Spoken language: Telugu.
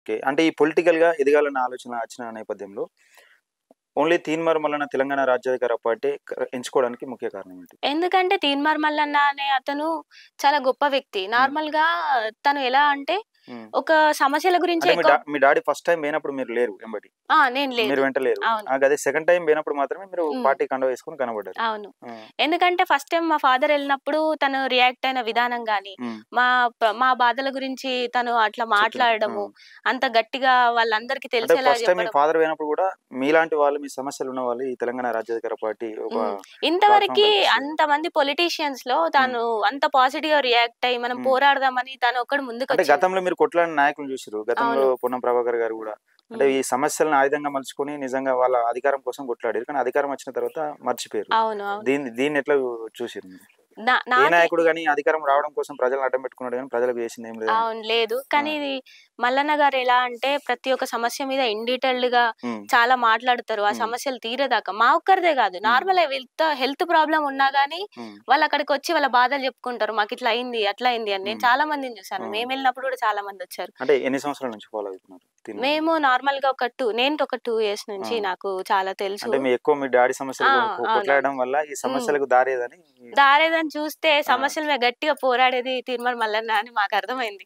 ఓకే. అంటే ఈ పొలిటికల్‌గా ఎదగాలన్న ఆలోచన వచ్చిన నేపథ్యంలో ఓన్లీ తీన్మార్ మల్లన్న తెలంగాణ రాజ్యాధికార పార్టీ ఎంచుకోవడానికి ముఖ్య కారణం ఏంటి? ఎందుకంటే 'తీన్మార్ మల్లన్న' అనే అతను చాలా గొప్ప వ్యక్తి. హ్మ్. నార్మల్‌గా తను ఎలా అంటే హ్మ్. ఒక సమస్యల గురించి అంటే ఎక్కువ మీ డాడీ ఫస్ట్ టైమ్ పోయినప్పుడు మీరు లేరు ఎంబటి. నేను మీరు లేదు. వెంట లేరు. అవును. గదే సెకండ్ టైమ్ పోయినప్పుడు మాత్రమే మీరు హ్మ్. పార్టీ కండువా వేసుకొని కనపడ్డారు. అవును. ఆ! ఎందుకంటే ఫస్ట్ టైమ్ మా ఫాదర్ ఎళ్ళినప్పుడు తను రియాక్ట్ అయిన విధానం గాని, హ్మ్. మా బాధల గురించి తను అట్లా చెప్పినారు. ఆ! మాట్లాడడము, అంత గట్టిగా వాళ్ళందరికీ అంటే తెలిసేలా ఫస్ట్ టైమ్ మీ చెప్పడం. ఫాదర్ పోయినప్పుడు గూడా మీలాంటి వాళ్ళు, మీ సమస్యలున్న వాళ్ళు ఈ తెలంగాణ రాజ్యాధికార పార్టీ ఒక హ్మ్. ప్లాట్‌ఫార్మ్ ఇంతవరకి కల్పిస్తది. అంతమంది పొలిటీషియన్స్‌లో హ్మ్. తను అంత పాజిటివ్‌గా రియాక్ట్ అయ్యి మనం హ్మ్. పోరాడదామని తను ఒక్కడు అంటే ముందుకొచ్చిండు. గతంలో మీరు కొట్లాడిన నాయకులను చూసిర్రు. గతంలో అవును. పొన్నం ప్రభాకర్ గారు గూడా అంటే హ్మ్. ఈ సమస్యలను ఆయుధంగా మలుచుకొని నిజంగా వాళ్ళ అధికారం కోసం కొట్లాడారు. కానీ అధికారం వచ్చిన తర్వాత మర్చిపోయారు. అవును. అవును. దీన్ని ఎట్లా చూసిర్రు మీరు? ఏ నాకే నాయకుడు గాని అధికారం రావడం కోసం ప్రజలను అడ్డం పెట్టుకున్నాడు గానీ ప్రజలకు చేసిందేం లేదని. అవును. లేదు. ఆ! కానీ ఇది మల్లన్న గారు ఎలా అంటే ప్రతి ఒక్క సమస్య మీద ఇన్ డీటెయిల్డ్‌గా హ్మ్. చాలా మాట్లాడుతారు. ఆ హ్మ్. సమస్యలు తీరేదాకా. మా ఒక్కరిదే గాదు. హ్మ్. నార్మల్ హెల్త్ ప్రాబ్లమ్ ఉన్నా గాని హ్మ్. వాళ్ళక్కడికొచ్చి వాళ్ళ బాధలు చెప్పుకుంటారు. మాకిట్లా అయింది, అట్లా అయింది అని. నేను హ్మ్. చాలా మందిని చూసాను. హ్మ్. మేమెళ్ళినప్పుడు కూడా చాలా మందొచ్చారు. అంటే ఎన్ని సంవత్సరాల నుంచి ఫాలో అవుతున్నారు దీన్ని? మేము నార్మల్‌గా నేను ఒక 2 ఇయర్స్ ఆ! నుంచి నాకు చాలా తెలుసు. అంటే ఎక్కువ మీ డ్యాడీ సమస్యలు ఆ! కొట్లాడడం అవునవును. వల్ల ఈ హ్మ్. సమస్యలకు దారేదని దారేదని చూస్తే ఆ! సమస్యల మీద గట్టిగా పోరాడేది తీర్మార్ మల్లన్న అని మాకర్థమైంది.